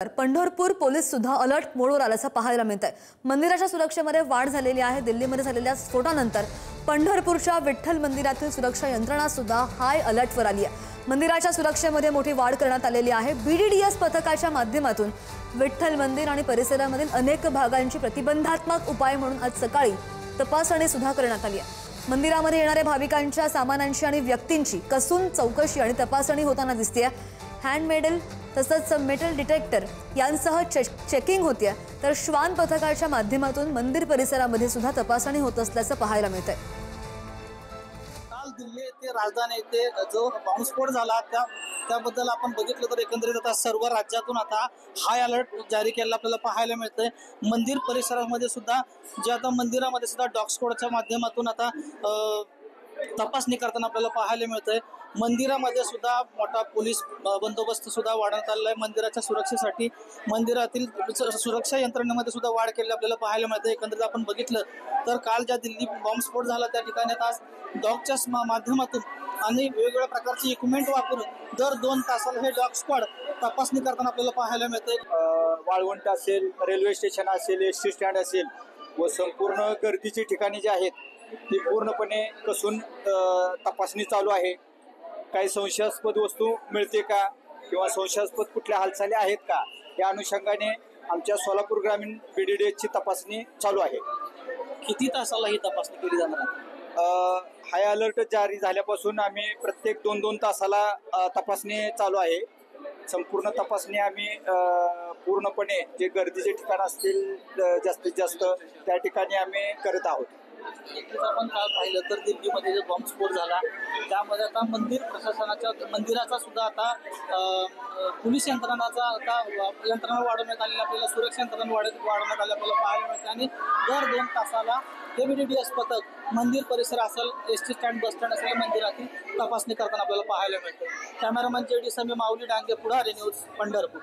Pandharpur police सुद्धा alert मोडवर आल्याचं पाहायला मिळतंय। मंदिराच्या सुरक्षेमध्ये वाढ झालेली आहे। दिल्लीमध्ये झालेल्या स्फोटानंतर पंढरपूरच्या विठ्ठल मंदिरातील सुरक्षा यंत्रणा सुद्धा हाय अलर्टवर आली आहे। मंदिराच्या सुरक्षेमध्ये मोठी वाढ करण्यात आलेली आहे। BDDS पथकाच्या माध्यमातून विठ्ठल मंदिर आणि परिसरामधील अनेक भागांची प्रतिबंधात्मक उपाय म्हणून आज सकाळी तपासणी सुद्धा करण्यात आली आहे। मंदिरामध्ये येणाऱ्या भाविकांच्या सामानांची आणि व्यक्तींची कसून चौकशी आणि तपासणी होताना दिसते। हँडमेडल तसंच मेटल डिटेक्टर यांसह चेकिंग होते, तर श्वान पथकाच्या माध्यमातून मंदिर परिसरामध्ये सुद्धा तपासणी होत असल्याचं पाहायला मिळतंय। काल दिल्ली येथे राजधानी येथे जो बॉम्बस्फोट झाला त्याबद्दल आपण बघितलं तर एकंदरीत आता सर्व राज्यातून आता हाय अलर्ट जारी केलेला आपल्याला पाहायला मिळतंय। मंदिर परिसरामध्ये सुद्धा जे आता मंदिरामध्ये सुद्धा डॉग स्क्वॉडच्या माध्यमातून आता तपासणी करताना आपल्याला पाहायला मिळतंय। मंदिरामध्ये सुद्धा मोठा पोलीस बंदोबस्त सुद्धा वाढवण्यात आलेला आहे। मंदिराच्या सुरक्षेसाठी मंदिरातील सुरक्षा यंत्रणेमध्ये सुद्धा वाढ केलेली आपल्याला पाहायला मिळते। एकंदरीत आपण बघितलं तर काल ज्या दिल्ली बॉम्बस्फोट झाला त्या ठिकाणी आज डॉगच्या माध्यमातून आणि वेगवेगळ्या प्रकारचे इक्विपमेंट वापरून दर 2 तासाला हे डॉग स्क्वॉड तपासणी करताना आपल्याला पाहायला मिळते। वाळवंट असेल, रेल्वे स्टेशन असेल, एसटी स्टँड असेल व संपूर्ण गर्दीची ठिकाणी जे आहेत ती पूर्णपणे कसून तपासणी चालू आहे। काही संशयास्पद वस्तू मिळते का किंवा संशयास्पद कुठल्या हालचाली आहेत का या अनुषंगाने आमच्या सोलापूर ग्रामीण BDDSची तपासणी चालू आहे। किती तासाला ही तपासणी केली जाणार आहे? हाय अलर्ट जारी झाल्यापासून आम्ही प्रत्येक 2-2 तासाला तपासणी चालू आहे। संपूर्ण तपासणी आम्ही पूर्णपणे जे गर्दीचे ठिकाण असतील जास्तीत जास्त त्या ठिकाणी आम्ही करत आहोत। आपण काल पाहिलं तर दिल्लीमध्ये जो बॉम्बस्फोट झाला त्यामध्ये आता मंदिर प्रशासनाच्या मंदिराचा सुद्धा आता पोलीस यंत्रणाचा आता यंत्रणा वाढवण्यात आलेली आपल्याला सुरक्षा यंत्रणा वाढवण्यात आली आपल्याला पाहायला मिळते। आणि दर 2 तासाला BDDS पथक मंदिर परिसर असेल, एसटी स्टँड, बस स्टँड असेल मंदिरातील तपासणी करताना आपल्याला पाहायला मिळते। कॅमेरामन JD समी, माऊली डांगे, पुढारी न्यूज, पंढरपूर।